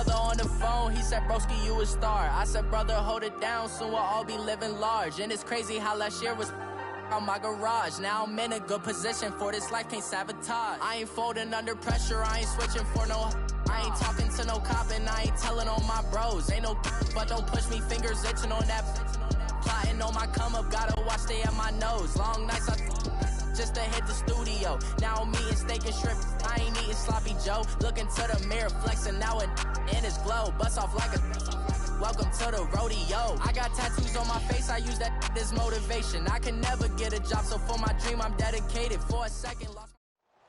brother on the phone, he said, broski, you a star. I said, brother, hold it down, soon we'll all be living large. And it's crazy how last year was on my garage. Now I'm in a good position for this life, can't sabotage. I ain't folding under pressure, I ain't switching for no. I ain't talking to no cop and I ain't telling on my bros. Ain't no but don't push me, fingers itching on that. Plotting on my come up, gotta watch stay at my nose. Long nights I just to hit the studio. Now I'm eating steak and shrimp, I ain't eating sloppy Joe. Looking to the mirror, flexing now and in his glow. Bust off like a welcome to the rodeo. I got tattoos on my face, I use that as motivation. I can never get a job, so for my dream I'm dedicated. For a second lost.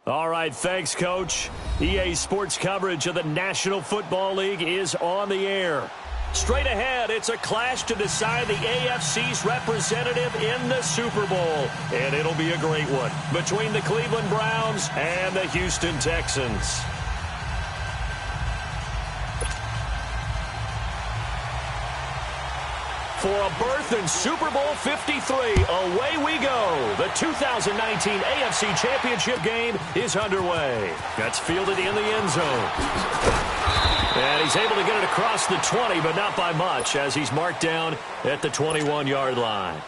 All right, thanks, Coach. EA Sports coverage of the National Football League is on the air. Straight ahead, it's a clash to decide the AFC's representative in the Super Bowl. And it'll be a great one between the Cleveland Browns and the Houston Texans. For a berth in Super Bowl 53, away we go. The 2019 AFC Championship game is underway. That's fielded in the end zone. And he's able to get it across the 20, but not by much, as he's marked down at the 21-yard line.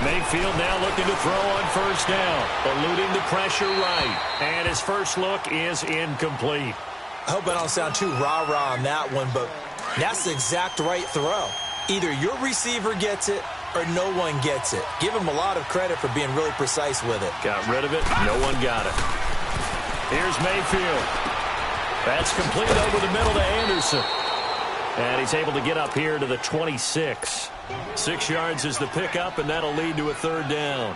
Mayfield now looking to throw on first down, eluding the pressure right, and his first look is incomplete. I hope I don't sound too rah-rah on that one, but that's the exact right throw. Either your receiver gets it or no one gets it. Give him a lot of credit for being really precise with it. Got rid of it. No one got it. Here's Mayfield. That's complete over the middle to Anderson. And he's able to get up here to the 26. 6 yards is the pickup, and that'll lead to a third down.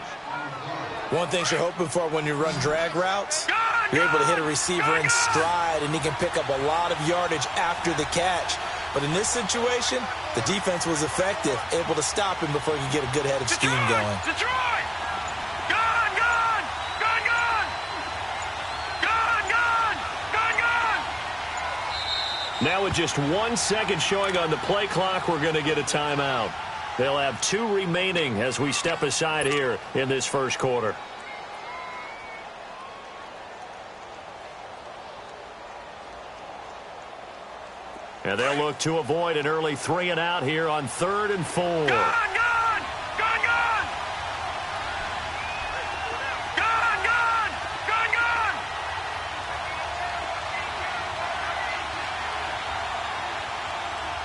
One thing you're hoping for when you run drag routes, you're able to hit a receiver in stride, and he can pick up a lot of yardage after the catch. But in this situation, the defense was effective, able to stop him before he could get a good head of steam going. Detroit! Gone, gone! Gone, gone! Gone, gone! Gone, gone! Now with just 1 second showing on the play clock, we're going to get a timeout. They'll have 2 remaining as we step aside here in this first quarter. And they'll look to avoid an early 3 and out here on 3rd and 4. Gone, gone! Gone, gone! Gone, gone! Gone, gone!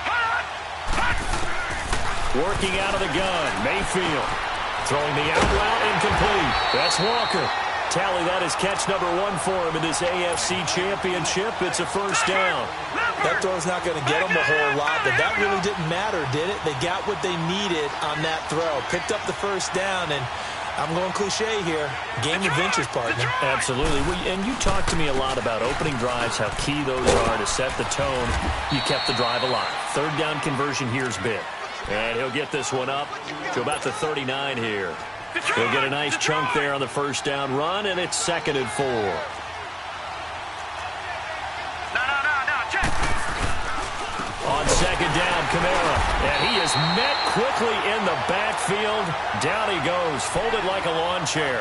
Hot! Hot! Working out of the gun, Mayfield. Throwing the out route incomplete. That's Walker. Tally, that is catch number 1 for him in this AFC Championship. It's a first down. That throw's not going to get them a whole lot, but that really didn't matter, did it? They got what they needed on that throw. Picked up the first down, and I'm going cliche here. Game of inches, partner. Absolutely. And you talked to me a lot about opening drives, how key those are to set the tone. You kept the drive alive. Third down conversion here's big. And he'll get this one up to about the 39 here. He'll get a nice chunk there on the first down run, and it's 2nd and 4. On 2nd down, Kamara. And he is met quickly in the backfield. Down he goes, folded like a lawn chair.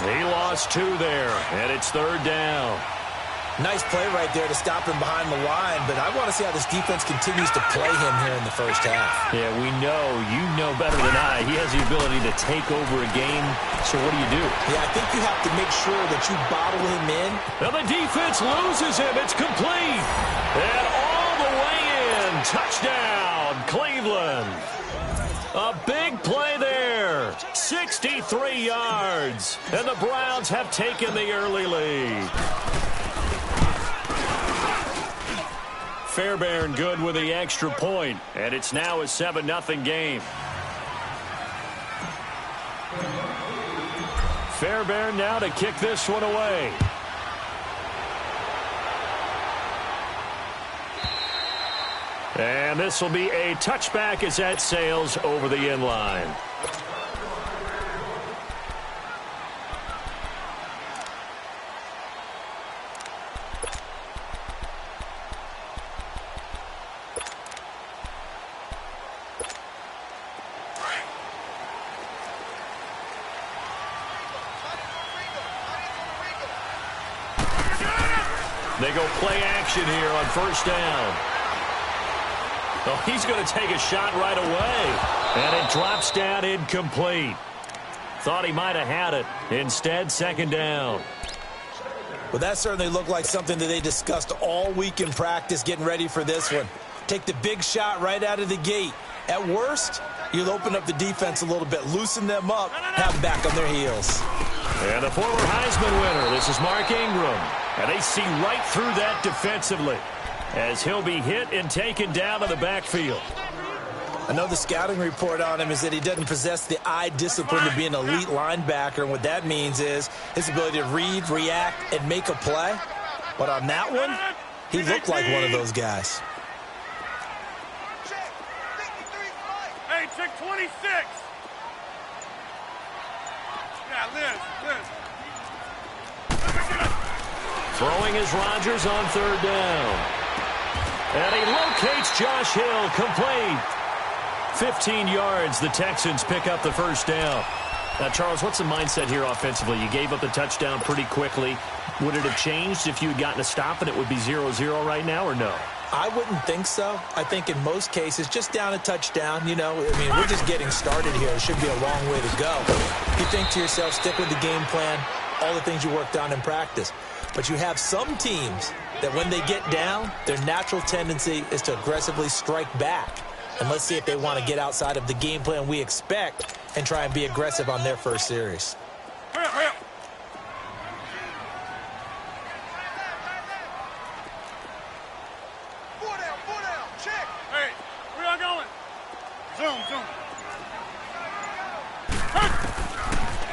He lost 2 there, and it's 3rd down. Nice play right there to stop him behind the line, but I want to see how this defense continues to play him here in the first half. Yeah, we know. You know better than I. He has the ability to take over a game, so what do? Yeah, I think you have to make sure that you bottle him in. Now the defense loses him. It's complete. And all the way in. Touchdown, Cleveland. A big play there. 63 yards. And the Browns have taken the early lead. Fairbairn good with the extra point, and it's now a 7-0 game. Fairbairn now to kick this one away. And this will be a touchback as that sails over the end line. They go play action here on first down. Oh, he's going to take a shot right away. And it drops down incomplete. Thought he might have had it. Instead, second down. Well, that certainly looked like something that they discussed all week in practice getting ready for this one. Take the big shot right out of the gate. At worst, you'll open up the defense a little bit, loosen them up, have them back on their heels. And the former Heisman winner, this is Mark Ingram. And they see right through that defensively as he'll be hit and taken down to the backfield. Another scouting report on him is that he doesn't possess the eye discipline to be an elite linebacker. And what that means is his ability to read, react, and make a play. But on that one, he looked like one of those guys. Hey, check 26. Yeah, Liz. Throwing is Rodgers on third down. And he locates Josh Hill, complete. 15 yards, the Texans pick up the first down. Now, Charles, what's the mindset here offensively? You gave up the touchdown pretty quickly. Would it have changed if you had gotten a stop and it would be 0-0 right now, or no? I wouldn't think so. I think in most cases, just down a touchdown, you know, I mean, we're just getting started here. It should be a long way to go. You think to yourself, stick with the game plan, all the things you worked on in practice. But you have some teams that when they get down, their natural tendency is to aggressively strike back. And let's see if they want to get outside of the game plan we expect and try and be aggressive on their first series. Hurry up. Four down, check. Hey, where y'all going? Zoom.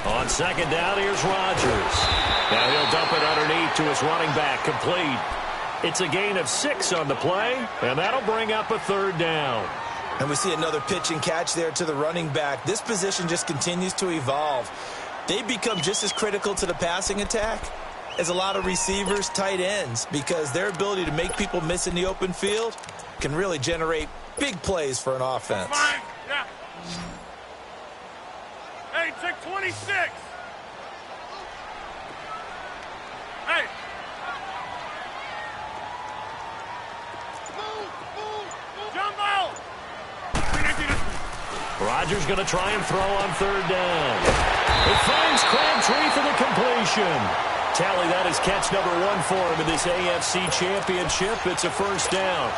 On second down, here's Rodgers. Now he'll dump it underneath to his running back, complete. It's a gain of 6 on the play, and that'll bring up a third down. And we see another pitch and catch there to the running back. This position just continues to evolve. They become just as critical to the passing attack as a lot of receivers, tight ends, because their ability to make people miss in the open field can really generate big plays for an offense. Fine. Yeah. Hey, check 26. Hey. Jumbo. Rodgers going to try and throw on third down. It finds Crabtree for the completion. Tally, that is catch number 1 for him in this AFC Championship. It's a first down.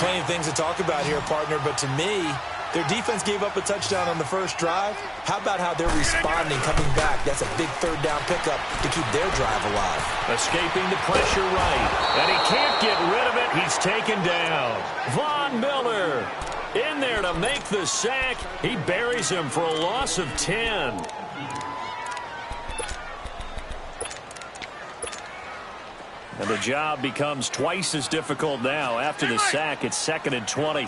Plenty of things to talk about here, partner, but to me, their defense gave up a touchdown on the first drive. How about how they're responding, coming back? That's a big third down pickup to keep their drive alive. Escaping the pressure right. And he can't get rid of it. He's taken down. Von Miller in there to make the sack. He buries him for a loss of 10. And the job becomes twice as difficult now. After the sack, it's 2nd and 20.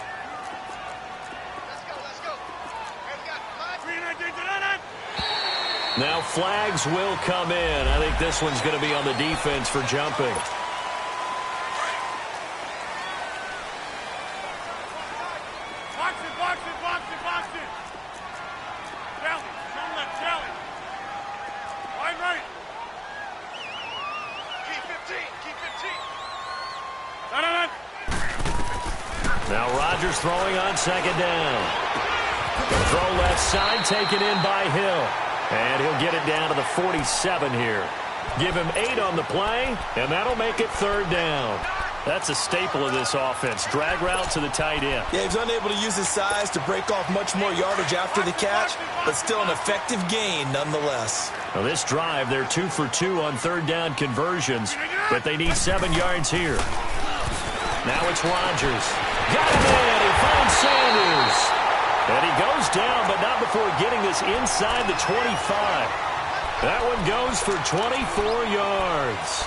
Now flags will come in. I think this one's going to be on the defense for jumping. Box it. Tally, don't let Tally. Wide right. Keep 15. Now Rodgers throwing on second down. Throw left side, taken in by Hill. And he'll get it down to the 47 here. Give him 8 on the play, and that'll make it third down. That's a staple of this offense. Drag route to the tight end. Yeah, he's unable to use his size to break off much more yardage after the catch, but still an effective gain nonetheless. Now this drive, they're 2 for 2 on third down conversions, but they need 7 yards here. Now it's Rodgers. Got him in. He finds Sanders. And he goes down, but not before getting this inside the 25. That one goes for 24 yards.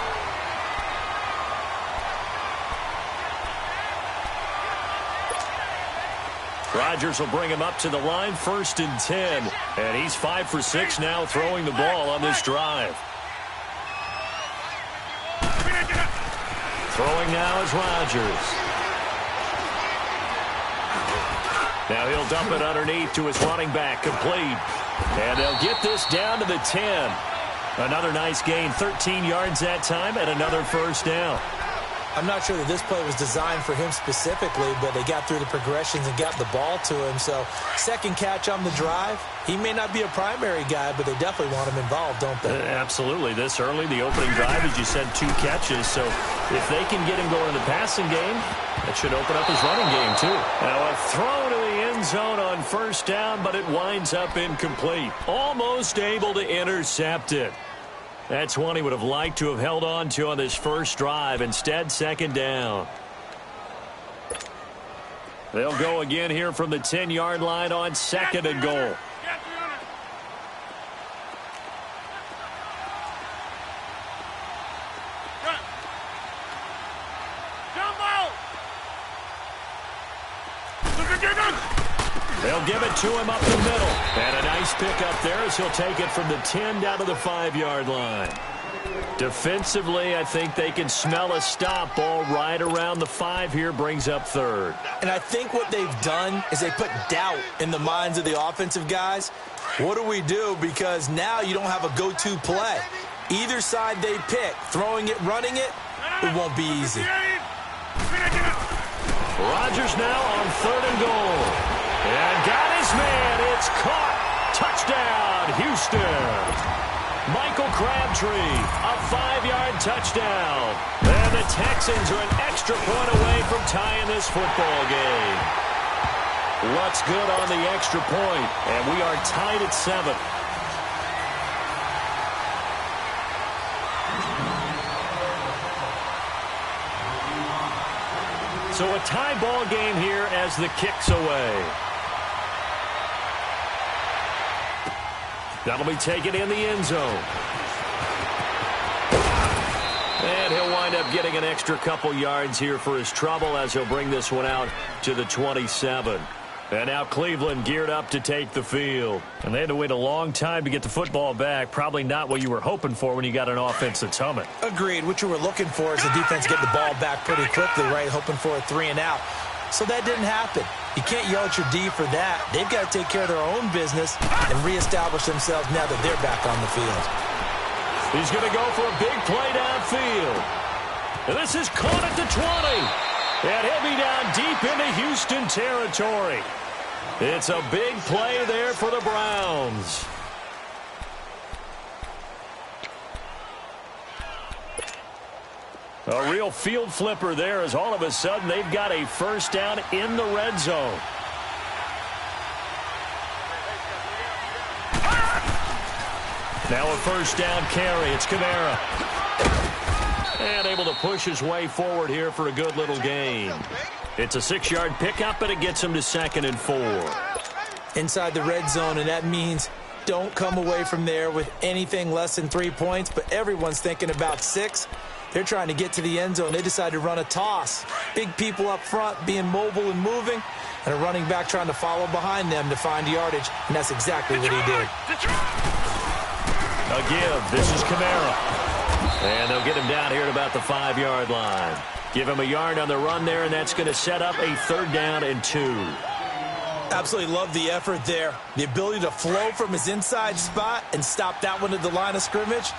Rodgers will bring him up to the line, 1st and 10. And he's 5 for 6 now throwing the ball on this drive. Throwing now is Rodgers. Now he'll dump it underneath to his running back, complete. And they'll get this down to the 10. Another nice gain, 13 yards that time, and another first down. I'm not sure that this play was designed for him specifically, but they got through the progressions and got the ball to him. So, second catch on the drive. He may not be a primary guy, but they definitely want him involved, don't they? Absolutely. This early, the opening drive, as you said, 2 catches. So, if they can get him going in the passing game, that should open up his running game, too. Now, a throw to the end zone on 1st down, but it winds up incomplete. Almost able to intercept it. That's one he would have liked to have held on to on this first drive. Instead, 2nd down. They'll go again here from the 10-yard line on 2nd and goal. They'll give it to him up the middle. And a nice pick up there as he'll take it from the 10 down to the 5-yard line. Defensively, I think they can smell a stop. Ball right around the 5 here, brings up 3rd. And I think what they've done is they put doubt in the minds of the offensive guys. What do we do? Because now you don't have a go-to play. Either side they pick, throwing it, running it, it won't be easy. Rodgers now on 3rd and goal. And got his man. It's caught. Touchdown, Houston. Michael Crabtree, a 5-yard touchdown. And the Texans are an extra point away from tying this football game. What's good on the extra point? And we are tied at 7. So a tie ball game here as the kick's away. That'll be taken in the end zone. And he'll wind up getting an extra couple yards here for his trouble as he'll bring this one out to the 27. And now Cleveland geared up to take the field. And they had to wait a long time to get the football back. Probably not what you were hoping for when you got an offense that's humming. Agreed. What you were looking for is the defense getting the ball back pretty quickly, right? Hoping for a 3 and out. So that didn't happen. You can't yell at your D for that. They've got to take care of their own business and reestablish themselves now that they're back on the field. He's going to go for a big play downfield. And this is caught at the 20. And he'll be down deep into Houston territory. It's a big play there for the Browns. A real field flipper there as all of a sudden they've got a first down in the red zone. Now a first down carry. It's Kamara. And able to push his way forward here for a good little gain. It's a 6-yard pickup, and it gets him to 2nd and 4. Inside the red zone, and that means don't come away from there with anything less than 3 points, but everyone's thinking about 6. They're trying to get to the end zone. They decide to run a toss. Big people up front being mobile and moving, and a running back trying to follow behind them to find yardage, and that's exactly what he did. A give. This is Kamara. And they'll get him down here at about the 5-yard line. Give him a yard on the run there, and that's going to set up a 3rd down and 2. Absolutely love the effort there. The ability to flow from his inside spot and stop that one at the line of scrimmage.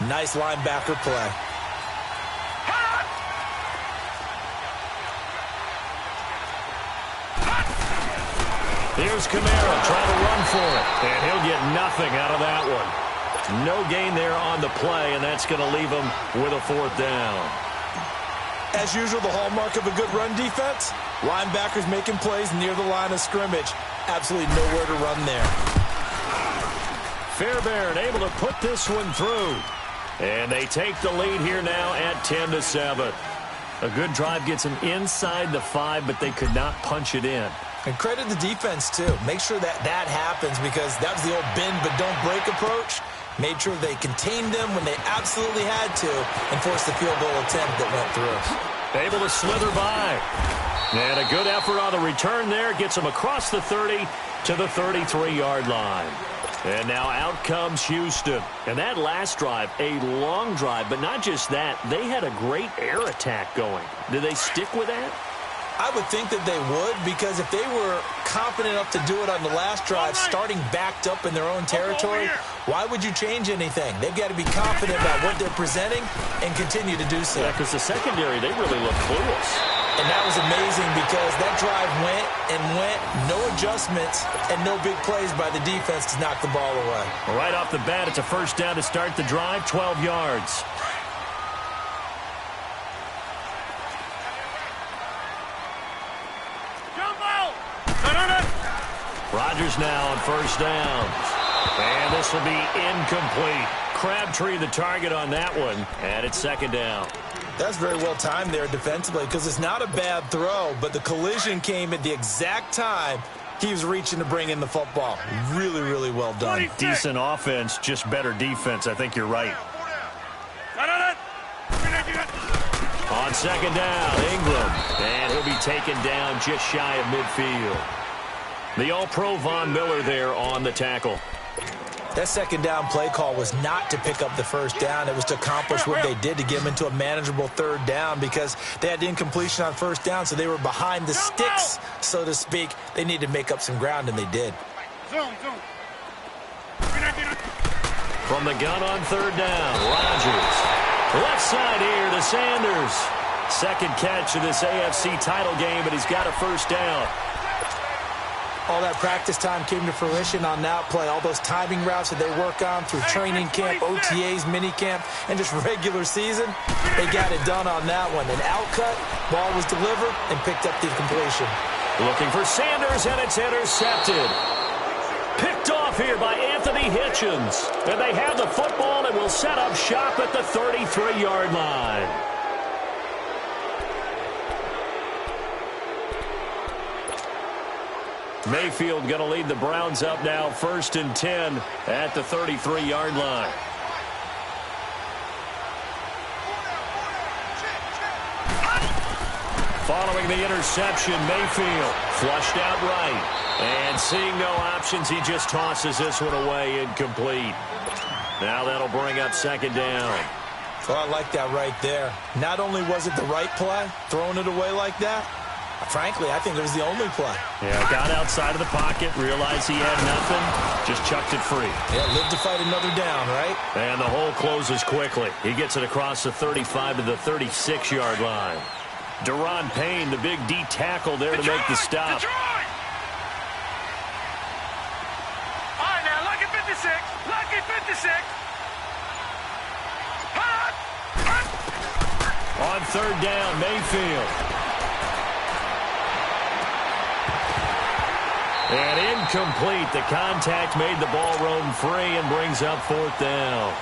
Nice linebacker play. Here's Kamara trying to run for it, and he'll get nothing out of that one. No gain there on the play, and that's going to leave him with a 4th down. As usual, the hallmark of a good run defense, linebackers making plays near the line of scrimmage. Absolutely nowhere to run there. Fairbairn able to put this one through. And they take the lead here now at 10-7. A good drive gets them inside the 5, but they could not punch it in. And credit the defense, too. Make sure that that happens because that was the old bend but don't break approach. Made sure they contained them when they absolutely had to and forced the field goal attempt that went through. Able to slither by. And a good effort on the return there. Gets them across the 30 to the 33-yard line. And now out comes Houston. And that last drive, a long drive, but not just that. They had a great air attack going. Did they stick with that? I would think that they would, because if they were confident enough to do it on the last drive, starting backed up in their own territory, why would you change anything? They've got to be confident about what they're presenting and continue to do so. Yeah, because the secondary, they really look clueless. And that was amazing because that drive went and went, no adjustments, and no big plays by the defense to knock the ball away. Right off the bat, it's a first down to start the drive, 12 yards. Rodgers now on first down. And this will be incomplete. Crabtree the target on that one. And it's second down. That's very well timed there defensively, because it's not a bad throw, but the collision came at the exact time he was reaching to bring in the football. Really, really well done. Decent offense, just better defense. I think you're right. On second down, Ingram. And he'll be taken down just shy of midfield. The All-Pro Von Miller there on the tackle. That second down play call was not to pick up the first down. It was to accomplish what they did to get them into a manageable third down, because they had incompletion on first down, so they were behind the sticks, so to speak. They needed to make up some ground, and they did. From the gun on third down, Rodgers. Left side here to Sanders. Second catch of this AFC title game, but he's got a first down. All that practice time came to fruition on that play. All those timing routes that they work on through training camp, OTAs, minicamp, and just regular season, they got it done on that one. An outcut, ball was delivered, and picked up the completion. Looking for Sanders, and it's intercepted. Picked off here by Anthony Hitchens. And they have the football and will set up shop at the 33-yard line. Mayfield going to lead the Browns up now, 1st and 10 at the 33-yard line. Following the interception, Mayfield flushed out right. And seeing no options, he just tosses this one away, incomplete. Now that'll bring up second down. Well, I like that right there. Not only was it the right play, throwing it away like that, frankly, I think it was the only play. Yeah, got outside of the pocket, realized he had nothing, just chucked it free. Yeah, live to fight another down, right? And the hole closes quickly. He gets it across the 35 to the 36-yard line. Deron Payne, the big D tackle there to make the stop. Detroit! All right, now, lucky 56. Lucky 56. On third down, Mayfield. And incomplete. The contact made the ball roam free and brings up fourth down.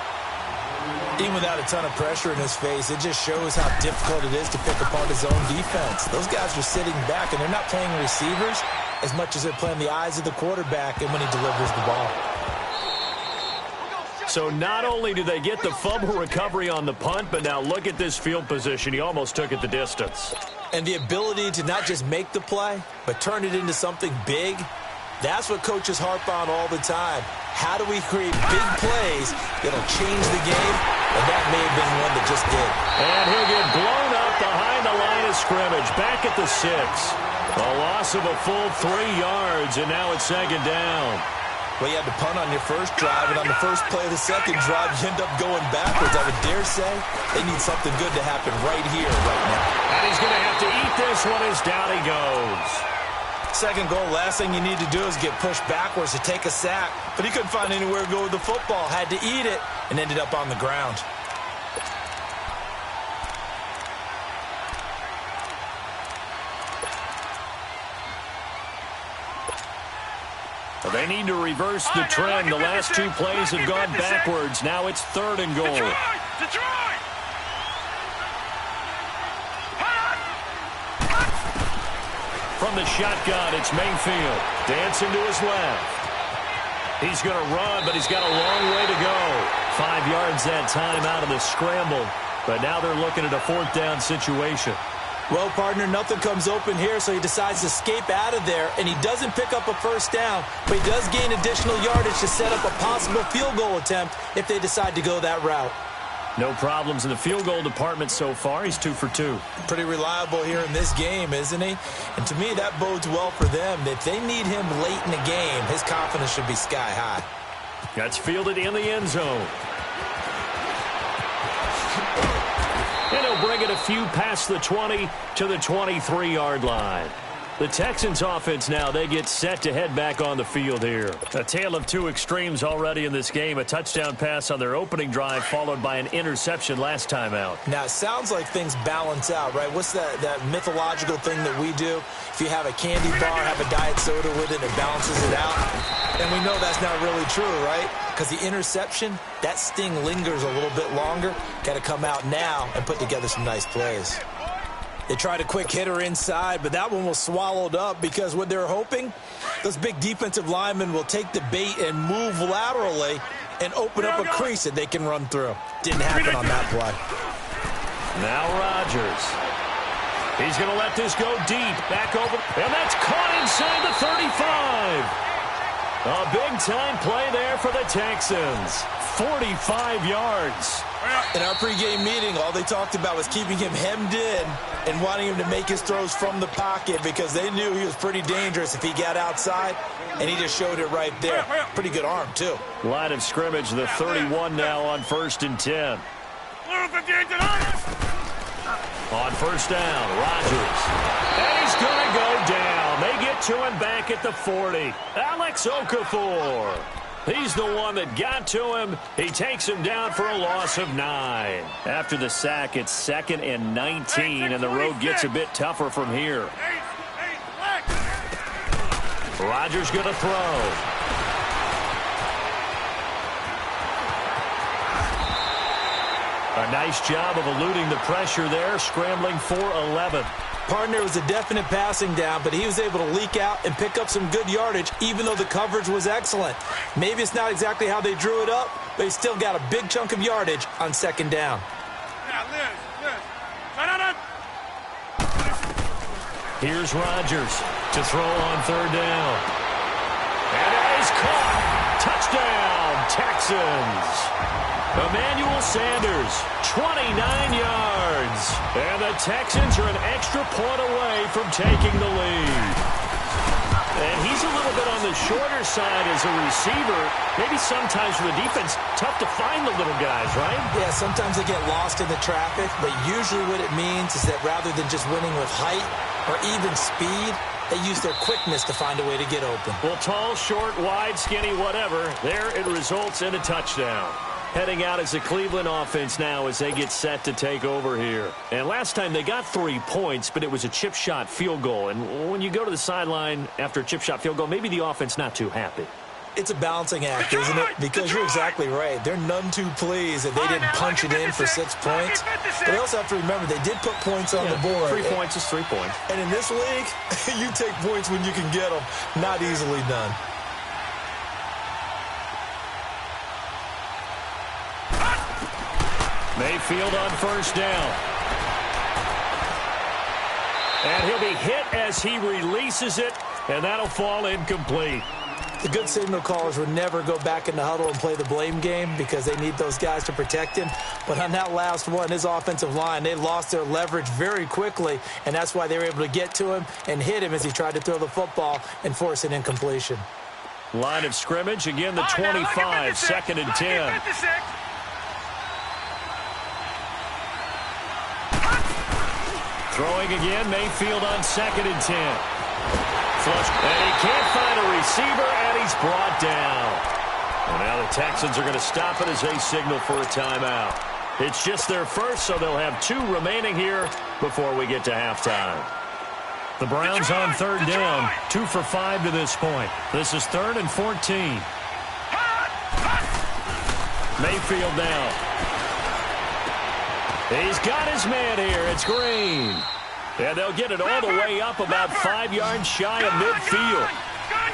Even without a ton of pressure in his face, it just shows how difficult it is to pick apart his own defense. Those guys are sitting back, and they're not playing receivers as much as they're playing the eyes of the quarterback and when he delivers the ball. So not only do they get the fumble recovery on the punt, but now look at this field position. He almost took it the distance. And the ability to not just make the play, but turn it into something big, that's what coaches harp on all the time. How do we create big plays that'll change the game? And that may have been one that just did. And he'll get blown up behind the line of scrimmage, back at the 6. A loss of a full 3 yards, and now it's second down. Well, you had to punt on your first drive, and on the first play of the second drive, you end up going backwards. I would dare say they need something good to happen right here, right now. And he's going to have to eat this one as down he goes. Second goal, last thing you need to do is get pushed backwards to take a sack. But he couldn't find anywhere to go with the football, had to eat it, and ended up on the ground. They need to reverse the trend. The last 2 plays have gone backwards. Now it's 3rd and goal. Detroit! From the shotgun, it's Mayfield. Dancing to his left. He's going to run, but he's got a long way to go. 5 yards that time out of the scramble. But now they're looking at a 4th down situation. Well, partner, nothing comes open here, so he decides to escape out of there, and he doesn't pick up a 1st down, but he does gain additional yardage to set up a possible field goal attempt if they decide to go that route. No problems in the field goal department so far. He's 2 for 2. Pretty reliable here in this game, isn't he? And to me, that bodes well for them. If they need him late in the game, his confidence should be sky high. That's fielded in the end zone. And he'll bring it a few past the 20 to the 23-yard line. The Texans offense now, they get set to head back on the field here. A tale of two extremes already in this game. A touchdown pass on their opening drive followed by an interception last time out. Now, it sounds like things balance out, right? What's that mythological thing that we do? If you have a candy bar, have a diet soda with it, it balances it out. And we know that's not really true, right? Because the interception, that sting lingers a little bit longer. Got to come out now and put together some nice plays. They tried a quick hitter inside, but that one was swallowed up because what they're hoping, those big defensive linemen will take the bait and move laterally and open up a crease that they can run through. Didn't happen on that play. Now Rodgers. He's going to let this go deep. Back over. And that's caught inside the 35. A big-time play there for the Texans. 45 yards. In our pregame meeting, all they talked about was keeping him hemmed in and wanting him to make his throws from the pocket because they knew he was pretty dangerous if he got outside, and he just showed it right there. Pretty good arm, too. Line of scrimmage, the 31 now on 1st and 10. On 1st down, Rodgers. And he's going to go down. They get to him back at the 40. Alex Okafor. He's the one that got to him. He takes him down for a loss of 9. After the sack, it's 2nd and 19, and the road gets a bit tougher from here. Rodgers going to throw. A nice job of eluding the pressure there, scrambling for 11. Partner was a definite passing down, but he was able to leak out and pick up some good yardage, even though the coverage was excellent. Maybe it's not exactly how they drew it up, but he still got a big chunk of yardage on 2nd down. Here's Rodgers to throw on 3rd down. And that is caught. Touchdown, Texans. Emmanuel Sanders, 29 yards. And the Texans are an extra point away from taking the lead. And he's a little bit on the shorter side as a receiver. Maybe sometimes for the defense, tough to find the little guys, right? Yeah, sometimes they get lost in the traffic, but usually what it means is that rather than just winning with height or even speed, they use their quickness to find a way to get open. Well, tall, short, wide, skinny, whatever, there it results in a touchdown. Heading out as the Cleveland offense now as they get set to take over here. And last time they got 3 points, but it was a chip shot field goal. And when you go to the sideline after a chip shot field goal, maybe the offense not too happy. It's a balancing act, isn't it? Because you're exactly right. They're none too pleased that they didn't punch it in for 6 points. But they also have to remember they did put points on the board. 3 points is 3 points. And in this league, you take points when you can get them. Not easily done. Mayfield on 1st down. And he'll be hit as he releases it, and that'll fall incomplete. The good signal callers would never go back in the huddle and play the blame game because they need those guys to protect him. But on that last one, his offensive line, they lost their leverage very quickly, and that's why they were able to get to him and hit him as he tried to throw the football and force an incompletion. Line of scrimmage, again the 25, 2nd and 10. Throwing again, Mayfield on 2nd and 10. Flush, and he can't find a receiver, and he's brought down. And now the Texans are going to stop it as they signal for a timeout. It's just their first, so they'll have 2 remaining here before we get to halftime. The Browns on 3rd down, 2 for 5 to this point. This is 3rd and 14. Mayfield now. He's got his man here. It's Green. And they'll get it all the way up about 5 yards shy of midfield.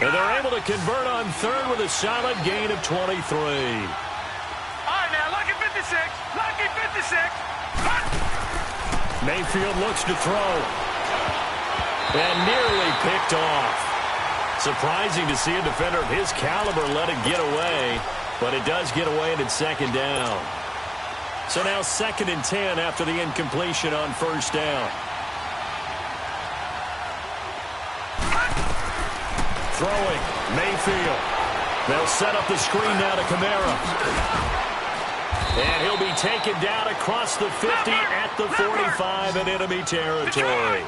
And they're able to convert on third with a solid gain of 23. All right, now, lucky 56. Lucky 56. Mayfield looks to throw. And nearly picked off. Surprising to see a defender of his caliber let it get away. But it does get away and it's second down. So now 2nd and 10 after the incompletion on first down. Throwing, Mayfield. They'll set up the screen now to Kamara. And he'll be taken down across the 50 at the 45 in enemy territory.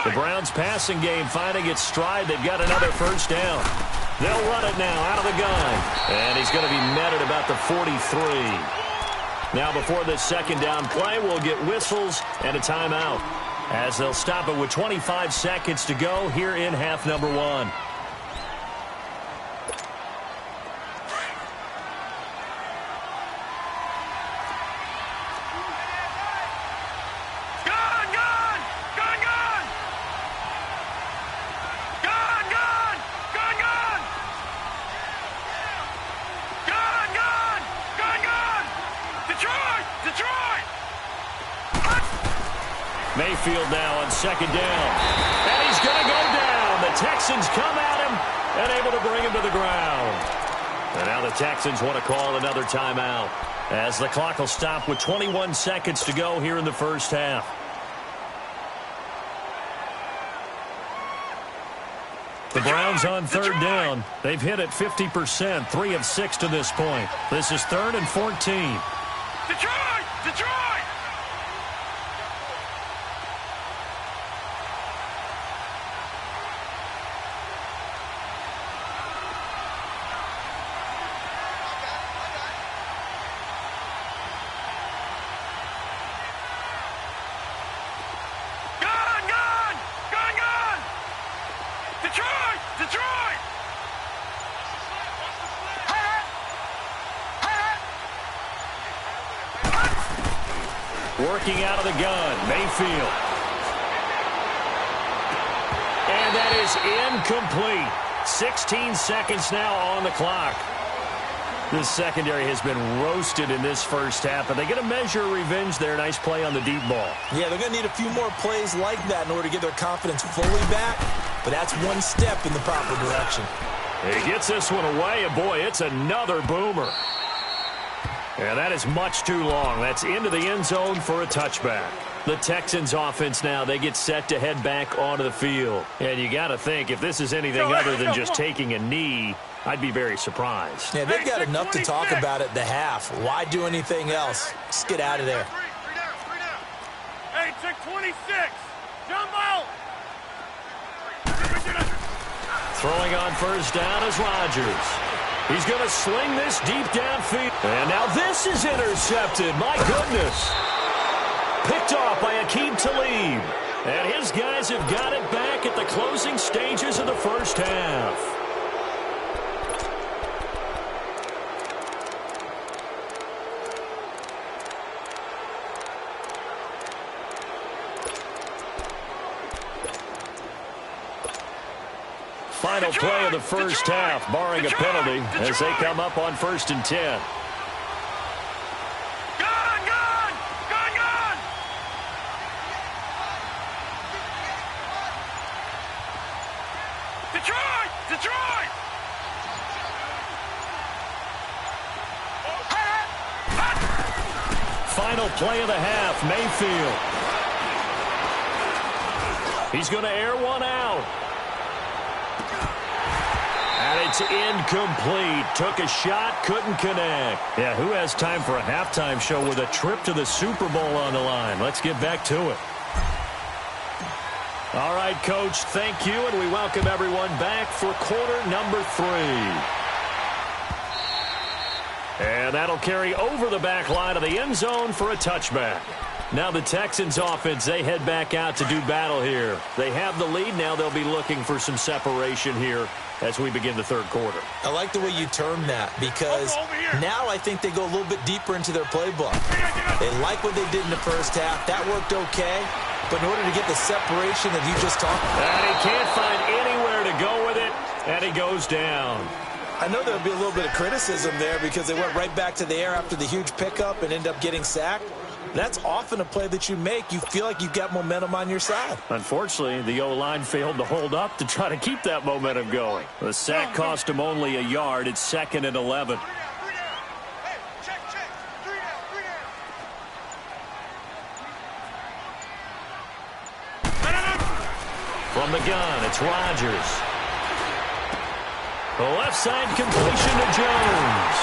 The Browns passing game finding its stride. They've got another first down. They'll run it now out of the gun. And he's going to be met at about the 43. Now before this second down play, we'll get whistles and a timeout as they'll stop it with 25 seconds to go here in half number 1. Mayfield now on second down. And he's going to go down. The Texans come at him and able to bring him to the ground. And now the Texans want to call another timeout as the clock will stop with 21 seconds to go here in the first half. The Browns on third down. They've hit it 50%, 3 of 6 to this point. This is 3rd and 14. Detroit! Detroit! Working out of the gun, Mayfield. And that is incomplete. 16 seconds now on the clock. This secondary has been roasted in this first half, and they get a measure of revenge there. Nice play on the deep ball. Yeah, they're going to need a few more plays like that in order to get their confidence fully back, but that's one step in the proper direction. He gets this one away, and boy, it's another boomer. And that is much too long. That's into the end zone for a touchback. The Texans offense now, they get set to head back onto the field. And you got to think, if this is anything other than just taking a knee, I'd be very surprised. Yeah, they've got enough to talk about at the half. Why do anything else? Just get out of there. Three down. Hey, check 26. Jumbo! Throwing on first down is Rodgers. He's going to sling this deep downfield. And now this is intercepted. My goodness. Picked off by Aqib Talib. And his guys have got it back at the closing stages of the first half. Final play of the first half, barring a penalty, as they come up on 1st and 10. Detroit! Final play of the half, Mayfield. He's going to air one out. And it's incomplete. Took a shot, couldn't connect. Yeah, who has time for a halftime show with a trip to the Super Bowl on the line? Let's get back to it. All right, Coach, thank you, and we welcome everyone back for quarter number 3. And that'll carry over the back line of the end zone for a touchback. Now the Texans offense, they head back out to do battle here. They have the lead. Now they'll be looking for some separation here as we begin the third quarter. I like the way you term that, because now I think they go a little bit deeper into their playbook. They like what they did in the first half. That worked okay. But in order to get the separation that you just talked about. And he can't find anywhere to go with it. And he goes down. I know there would be a little bit of criticism there because they went right back to the air after the huge pickup and end up getting sacked. That's often a play that you make. You feel like you've got momentum on your side. Unfortunately, the O-line failed to hold up to try to keep that momentum going. The sack cost him only a yard. It's 2nd and 11. From the gun, it's Rodgers. The left side completion to Jones.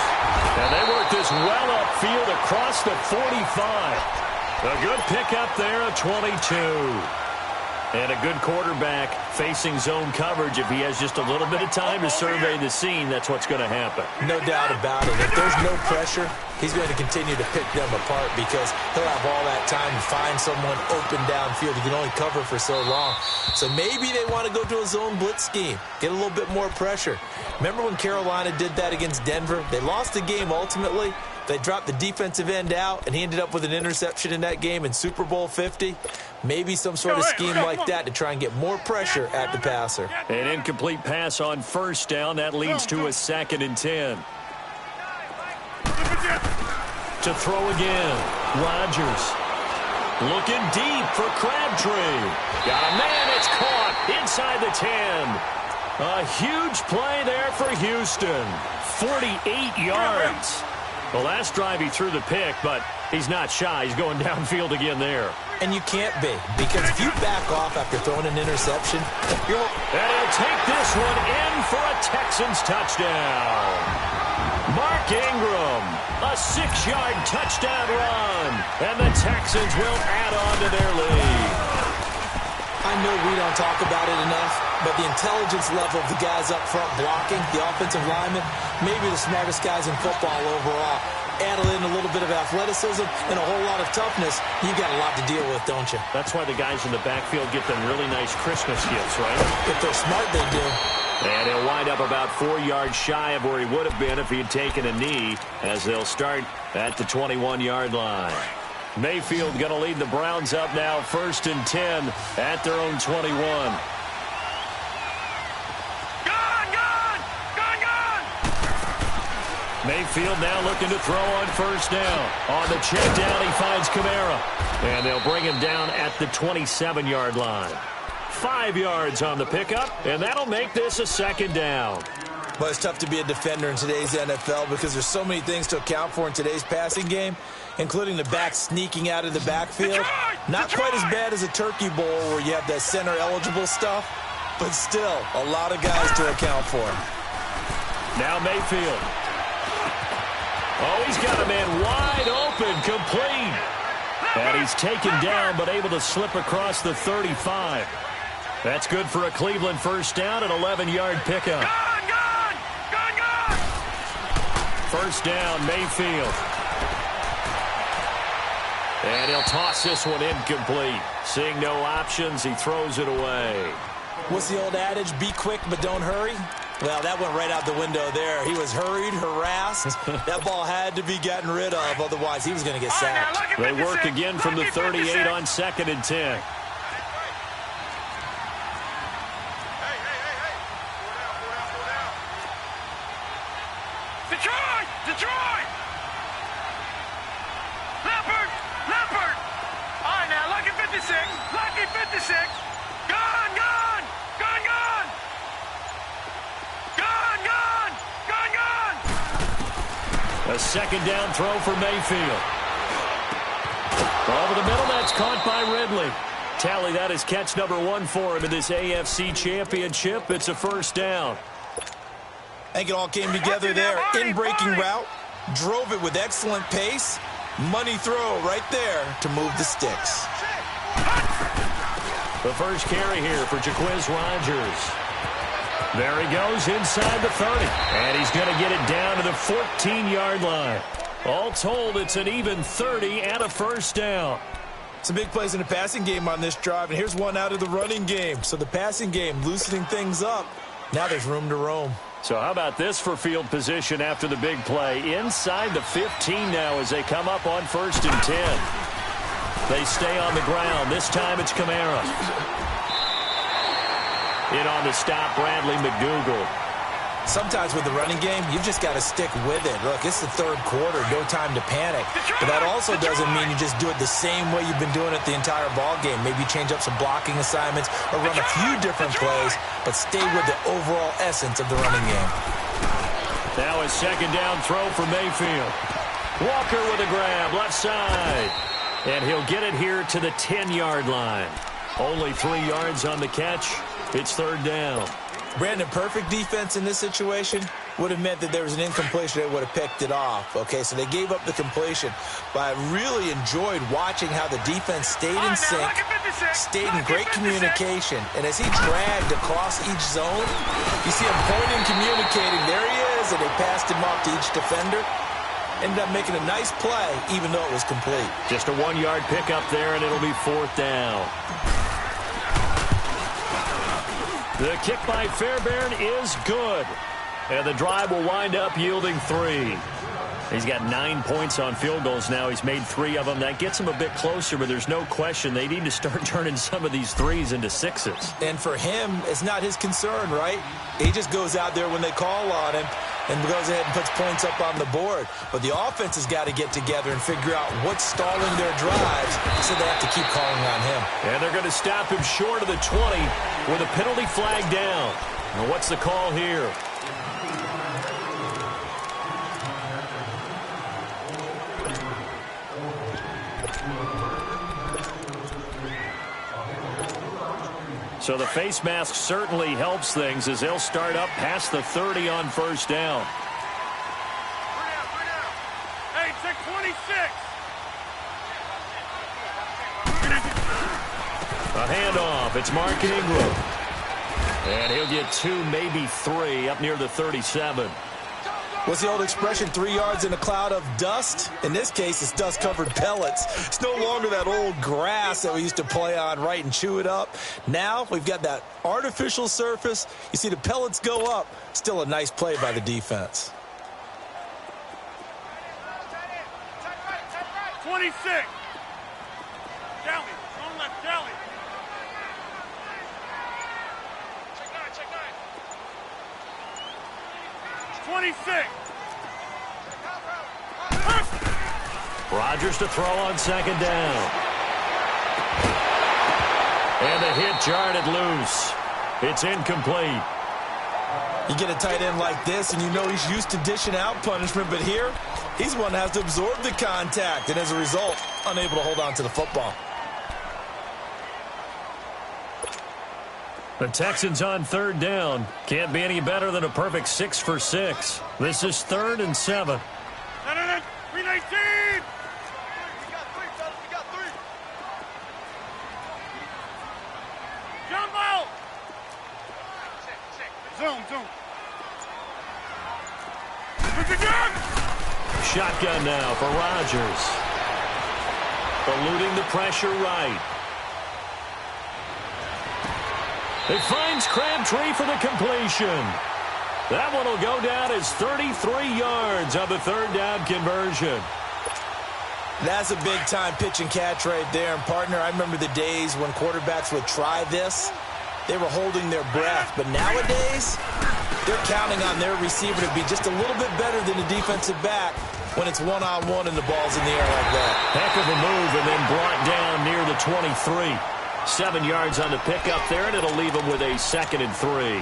And they work this well upfield across the 45. A good pickup there at 22. And a good quarterback facing zone coverage. If he has just a little bit of time to survey the scene, that's what's going to happen. No doubt about it. If there's no pressure, he's going to continue to pick them apart because he'll have all that time to find someone open downfield. He can only cover for so long. So maybe they want to go to a zone blitz scheme, get a little bit more pressure. Remember when Carolina did that against Denver? They lost the game ultimately. They dropped the defensive end out, and he ended up with an interception in that game in Super Bowl 50. Maybe some sort of scheme like that to try and get more pressure at the passer. An incomplete pass on first down. That leads to a 2nd and 10. To throw again. Rodgers. Looking deep for Crabtree. Got a man. It's caught inside the 10. A huge play there for Houston. 48 yards. The last drive he threw the pick, but he's not shy. He's going downfield again there. And you can't be, because if you back off after throwing an interception, and he'll take this one in for a Texans touchdown. Mark Ingram, a 6-yard touchdown run, and the Texans will add on to their lead. I know we don't talk about it enough, but the intelligence level of the guys up front blocking, the offensive linemen, maybe the smartest guys in football overall. Add in a little bit of athleticism and a whole lot of toughness, you got a lot to deal with, don't you? That's why the guys in the backfield get them really nice Christmas gifts, right? If they're smart, they do. And he'll wind up about 4 yards shy of where he would have been if he had taken a knee, as they'll start at the 21-yard line. Mayfield going to lead the Browns up now, 1st and 10 at their own 21. Mayfield now looking to throw on first down. On the check down, he finds Kamara. And they'll bring him down at the 27-yard line. 5 yards on the pickup, and that'll make this a 2nd down. Well, it's tough to be a defender in today's NFL because there's so many things to account for in today's passing game, including the back sneaking out of the backfield. Not quite as bad as a Turkey Bowl where you have that center-eligible stuff, but still a lot of guys to account for. Now Mayfield. Oh, he's got a man wide open, complete. And he's taken down, but able to slip across the 35. That's good for a Cleveland first down, an 11-yard pickup. First down, Mayfield. And he'll toss this one incomplete. Seeing no options, he throws it away. What's the old adage? Be quick, but don't hurry. Well, that went right out the window there. He was hurried, harassed. That ball had to be gotten rid of, otherwise he was going to get sacked. They work again from the 38 on 2nd and 10. Detroit! Leopard! All right, now, lucky 56. Gone! A 2nd down throw for Mayfield. Over the middle, that's caught by Ridley. Tally, that is catch number 1 for him in this AFC Championship. It's a first down. I think it all came together there. In-breaking route, drove it with excellent pace. Money throw right there to move the sticks. The first carry here for Jaquiz Rodgers. There he goes inside the 30. And he's going to get it down to the 14-yard line. All told, it's an even 30 and a first down. Some big plays in the passing game on this drive, and here's one out of the running game. So the passing game loosening things up. Now there's room to roam. So how about this for field position after the big play? Inside the 15 now as they come up on 1st and 10. They stay on the ground. This time it's Kamara. In on the stop, Bradley McDougal. Sometimes with the running game, you've just got to stick with it. Look, it's the third quarter, no time to panic. But that also doesn't mean you just do it the same way you've been doing it the entire ball game. Maybe change up some blocking assignments or run a few different plays, but stay with the overall essence of the running game. Now a second down throw for Mayfield. Walker with a grab, left side. And he'll get it here to the 10-yard line. Only 3 yards on the catch. It's third down. Brandon, perfect defense in this situation would have meant that there was an incompletion. They would have picked it off. Okay, so they gave up the completion. But I really enjoyed watching how the defense stayed in sync, stayed in great communication. And as he dragged across each zone, you see him pointing, communicating. There he is, and they passed him off to each defender. Ended up making a nice play, even though it was complete. Just a 1-yard pickup there, and it'll be fourth down. The kick by Fairbairn is good. And the drive will wind up yielding 3. He's got 9 points on field goals now. He's made 3 of them. That gets him a bit closer, but there's no question they need to start turning some of these 3s into 6s. And for him, it's not his concern, right? He just goes out there when they call on him and goes ahead and puts points up on the board. But the offense has got to get together and figure out what's stalling their drives, so they have to keep calling on him. And they're going to stop him short of the 20 with a penalty flag down. Now what's the call here? So the face mask certainly helps things as they'll start up past the 30 on first down. Hey, check 26. A handoff. It's Mark Ingram. And he'll get 2, maybe 3 up near the 37. What's the old expression, 3 yards in a cloud of dust? In this case, it's dust-covered pellets. It's no longer that old grass that we used to play on, right, and chew it up. Now we've got that artificial surface. You see the pellets go up. Still a nice play by the defense. 26. Jolly. On left, Jolly. Check 9. 26. Rodgers to throw on second down. And the hit jarred it loose. It's incomplete. You get a tight end like this, and you know he's used to dishing out punishment, but here, he's the one that has to absorb the contact, and as a result, unable to hold on to the football. The Texans on third down. Can't be any better than a perfect 6 for 6. This is 3rd and 7. 319. We got 3. Jumbo. Zoom. Shotgun now for Rodgers. Eluding the pressure right. It finds Crabtree for the completion. That one will go down as 33 yards on the third down conversion. That's a big-time pitch and catch right there. And, partner, I remember the days when quarterbacks would try this. They were holding their breath. But nowadays, they're counting on their receiver to be just a little bit better than the defensive back when it's one-on-one and the ball's in the air like that. Heck of a move, and then brought down near the 23. 7 yards on the pickup there, and it'll leave him with a 2nd and 3.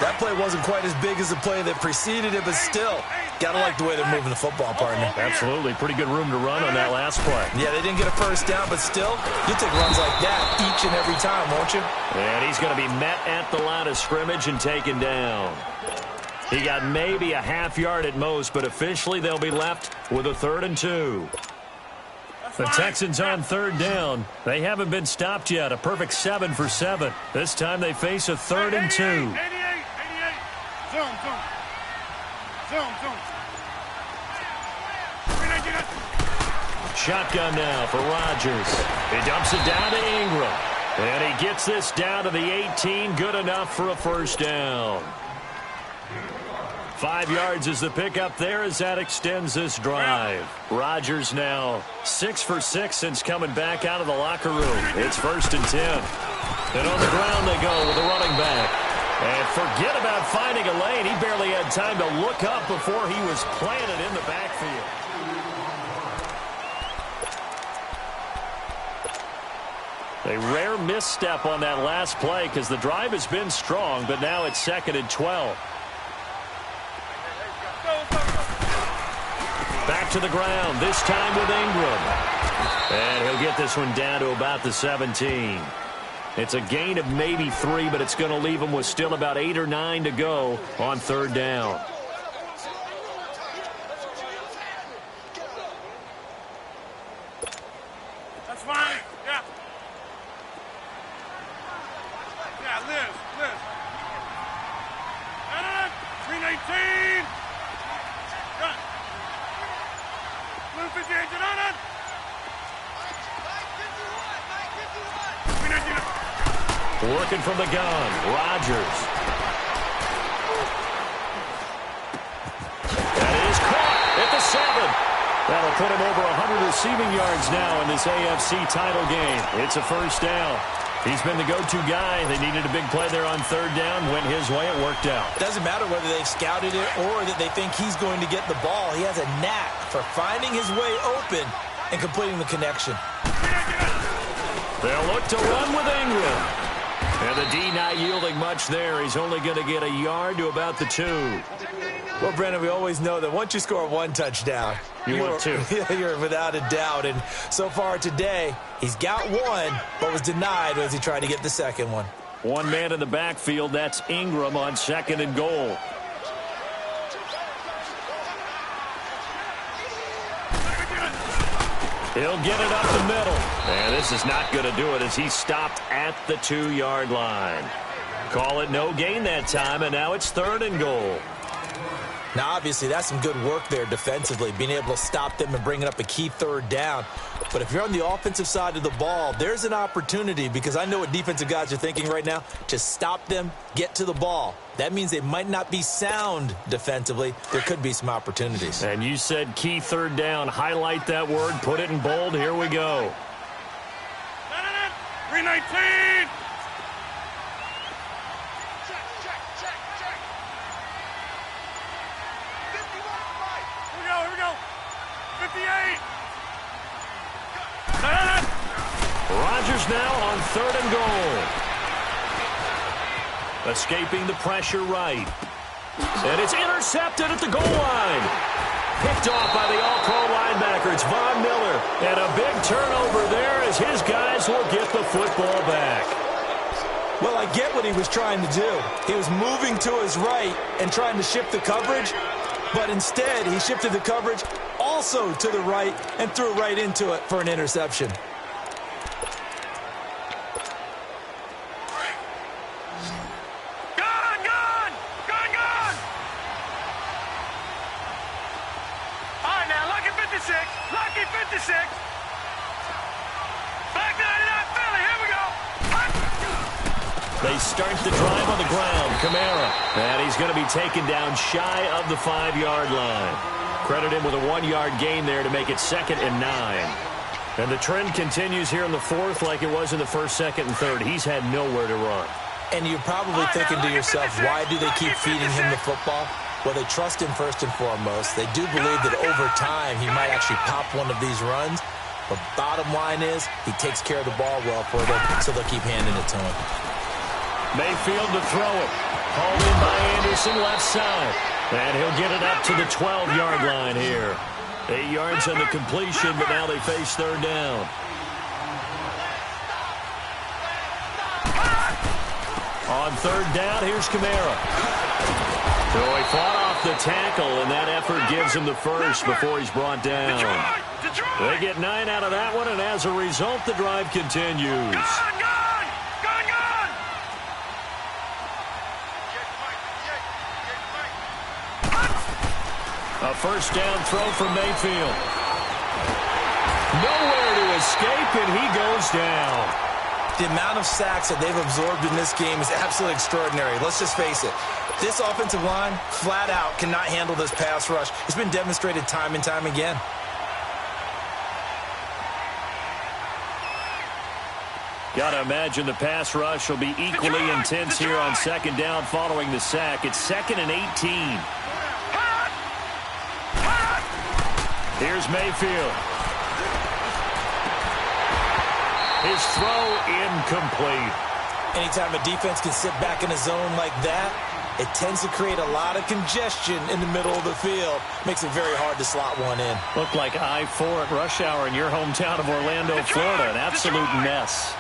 That play wasn't quite as big as the play that preceded it, but still, gotta like the way they're moving the football, partner. Absolutely. Pretty good room to run on that last play. Yeah, they didn't get a first down, but still, you'll take runs like that each and every time, won't you? And he's going to be met at the line of scrimmage and taken down. He got maybe a half yard at most, but officially they'll be left with a 3rd and 2. The Texans on third down. They haven't been stopped yet. A perfect 7 for 7. This time they face a 3rd and 2. 88. Zoom. Shotgun now for Rodgers. He dumps it down to Ingram. And he gets this down to the 18. Good enough for a first down. 5 yards is the pickup there as that extends this drive. Rodgers now 6 for 6 since coming back out of the locker room. It's 1st and 10. And on the ground they go with the running back. And forget about finding a lane. He barely had time to look up before he was planted in the backfield. A rare misstep on that last play because the drive has been strong, but now it's 2nd and 12. Back to the ground, this time with Ingram. And he'll get this one down to about the 17. It's a gain of maybe 3, but it's going to leave him with still about 8 or 9 to go on 3rd down. That's fine. Yeah. Yeah, Liz. 319. Run. Blue 58, on it. 319. Working from the gun, Rodgers. That is caught at the 7. That'll put him over 100 receiving yards now in this AFC title game. It's a 1st down. He's been the go-to guy. They needed a big play there on 3rd down. Went his way. It worked out. It doesn't matter whether they've scouted it or that they think he's going to get the ball. He has a knack for finding his way open and completing the connection. They'll look to run with Ingram. And the D not yielding much there. He's only going to get a yard to about the 2. Well, Brandon, we always know that once you score 1 touchdown, you want 2. You're without a doubt. And so far today, he's got 1, but was denied as he tried to get the 2nd one. 1 man in the backfield. That's Ingram on 2nd and goal. He'll get it up the middle. And this is not going to do it as he stopped at the 2-yard line. Call it no gain that time, and now it's 3rd and goal. Now, obviously, that's some good work there defensively, being able to stop them and bringing up a key 3rd down. But if you're on the offensive side of the ball, there's an opportunity, because I know what defensive guys are thinking right now, to stop them, get to the ball. That means they might not be sound defensively. There could be some opportunities. And you said key 3rd down. Highlight that word. Put it in bold. Here we go. 319. Here we go. 58. Rodgers now on 3rd and goal. Escaping the pressure right. And it's intercepted at the goal line. Picked off by the all-pro linebacker. It's Von Miller. And a big turnover there as his guys will get the football back. Well, I get what he was trying to do. He was moving to his right and trying to shift the coverage. But instead, he shifted the coverage also to the right and threw right into it for an interception. Lucky 56. Back 99 Philly. Here we go. They start the drive on the ground. Kamara. And he's going to be taken down shy of the 5-yard line. Credit him with a 1-yard gain there to make it 2nd and 9. And the trend continues here in the 4th like it was in the 1st, 2nd, and 3rd. He's had nowhere to run. And you're probably thinking to yourself, why do they keep feeding him the football? Well, they trust him first and foremost. They do believe that over time he might actually pop one of these runs. But bottom line is he takes care of the ball well for them, so they'll keep handing it to him. Mayfield to throw it. Hauled in by Anderson, left side. And he'll get it up to the 12-yard line here. 8 yards on the completion, but now they face 3rd down. On 3rd down, here's Kamara. So he fought off the tackle, and that effort gives him the first before he's brought down. They get 9 out of that one, and as a result, the drive continues. A 1st down throw from Mayfield. Nowhere to escape, and he goes down. The amount of sacks that they've absorbed in this game is absolutely extraordinary. Let's just face it. This offensive line, flat out, cannot handle this pass rush. It's been demonstrated time and time again. Got to imagine the pass rush will be equally intense here on second down following the sack. It's 2nd and 18. Here's Mayfield. His throw incomplete. Anytime a defense can sit back in a zone like that, it tends to create a lot of congestion in the middle of the field. Makes it very hard to slot one in. Looked like I-4 at rush hour in your hometown of Orlando, Florida. An absolute mess.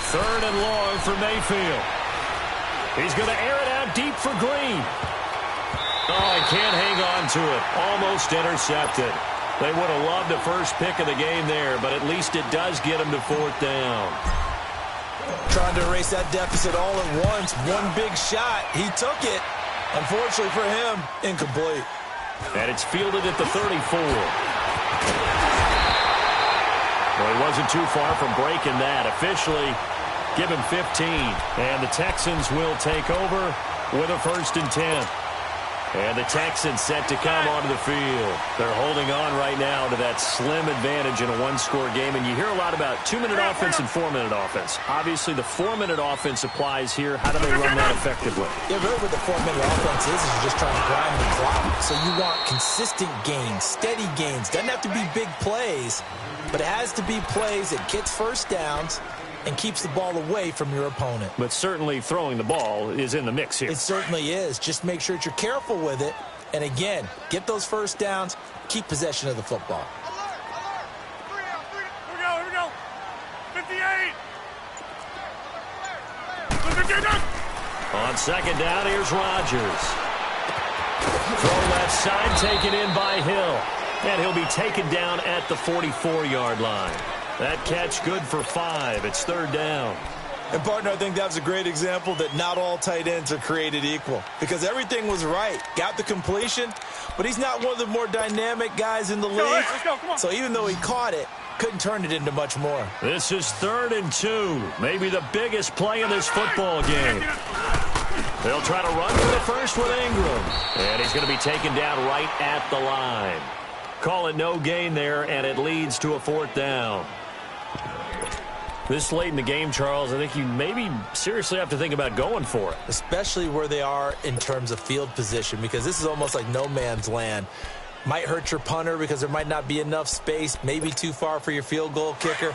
Third and long for Mayfield. He's going to air it out deep for Green. Oh, he can't hang on to it. Almost intercepted. They would have loved the first pick of the game there, but at least it does get him to 4th down. Trying to erase that deficit all at once. One big shot. He took it. Unfortunately for him, incomplete. And it's fielded at the 34. Well, he wasn't too far from breaking that. Officially, give him 15. And the Texans will take over with a 1st and 10. And the Texans set to come onto the field. They're holding on right now to that slim advantage in a one-score game. And you hear a lot about 2-minute offense and 4-minute offense. Obviously, the 4-minute offense applies here. How do they run that effectively? Yeah, really what the 4-minute offense is you're just trying to grind the clock. So you want consistent gains, steady gains. Doesn't have to be big plays, but it has to be plays that gets first downs and keeps the ball away from your opponent. But certainly throwing the ball is in the mix here. It certainly is. Just make sure that you're careful with it. And again, get those first downs, keep possession of the football. Here we go. 58. On second down, here's Rodgers. Throw left side, taken in by Hill. And he'll be taken down at the 44-yard line. That catch good for 5. It's 3rd down. And, partner, I think that's a great example that not all tight ends are created equal. Because everything was right. Got the completion, but he's not one of the more dynamic guys in the league. Let's go, come on. So even though he caught it, couldn't turn it into much more. This is 3rd and 2. Maybe the biggest play in this football game. They'll try to run for the first with Ingram. And he's going to be taken down right at the line. Call it no gain there, and it leads to a 4th down. This late in the game, Charles, I think you maybe seriously have to think about going for it. Especially where they are in terms of field position, because this is almost like no man's land. Might hurt your punter because there might not be enough space, maybe too far for your field goal kicker.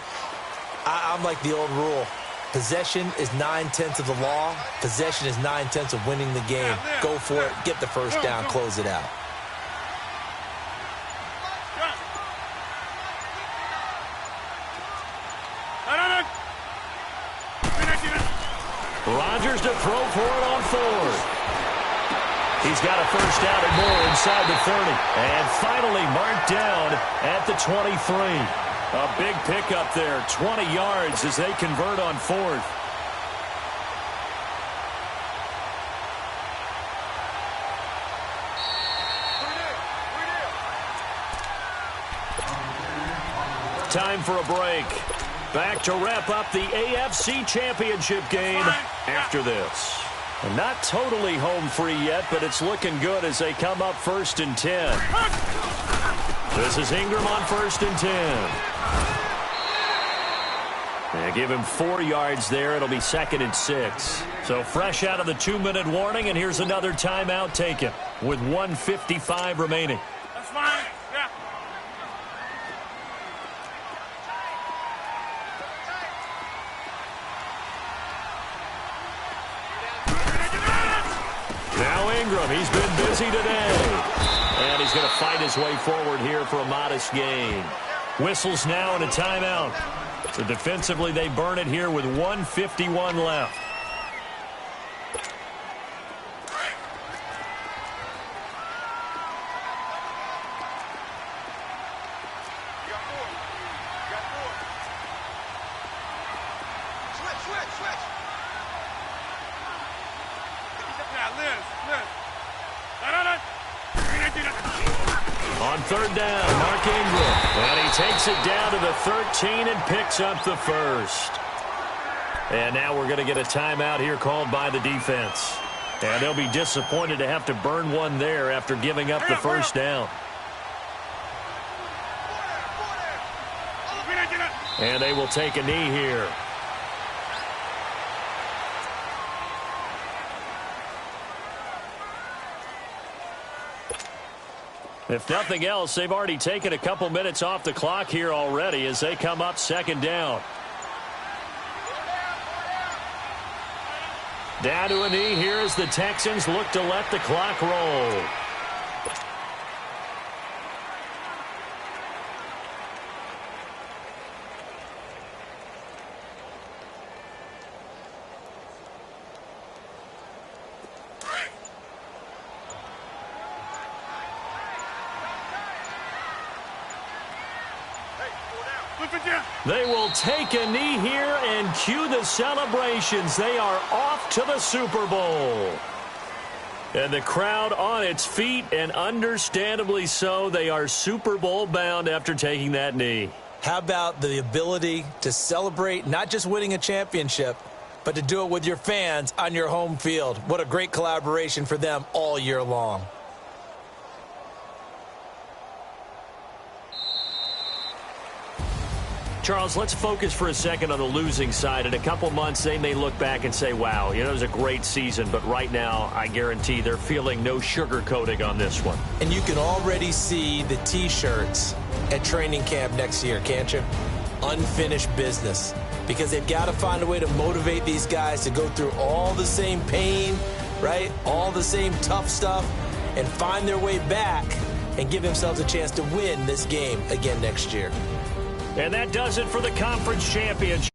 I'm like the old rule. Possession is 9/10 of the law. Possession is 9/10 of winning the game. Go for it, get the first down, close it out. Rodgers to throw for it on 4th. He's got a first down and more inside the 30. And finally marked down at the 23. A big pickup there, 20 yards as they convert on 4th. Time for a break. Back to wrap up the AFC Championship game after this. And not totally home free yet, but it's looking good as they come up 1st and 10. This is Ingram on 1st and 10. They give him 4 yards there. It'll be 2nd and 6. So fresh out of the 2-minute warning, and here's another timeout taken with 1:55 remaining. That's fine. Yeah. Now Ingram, he's been busy today. And he's going to fight his way forward here for a modest gain. Whistles now and a timeout. So defensively, they burn it here with 1:51 left. Switch. On third down, Mark Ingram. And he takes it down to the 13 and picks up the first. And now we're going to get a timeout here called by the defense. And they'll be disappointed to have to burn one there after giving up the first down. And they will take a knee here. If nothing else, they've already taken a couple minutes off the clock here already as they come up second down. Down to a knee here as the Texans look to let the clock roll. They will take a knee here and cue the celebrations. They are off to the Super Bowl. And the crowd on its feet, and understandably so. They are Super Bowl bound after taking that knee. How about the ability to celebrate not just winning a championship, but to do it with your fans on your home field? What a great collaboration for them all year long. Charles, let's focus for a second on the losing side. In a couple months, they may look back and say, wow, it was a great season. But right now, I guarantee they're feeling no sugarcoating on this one. And you can already see the T-shirts at training camp next year, can't you? Unfinished business. Because they've got to find a way to motivate these guys to go through all the same pain, right? All the same tough stuff, and find their way back and give themselves a chance to win this game again next year. And that does it for the conference championship.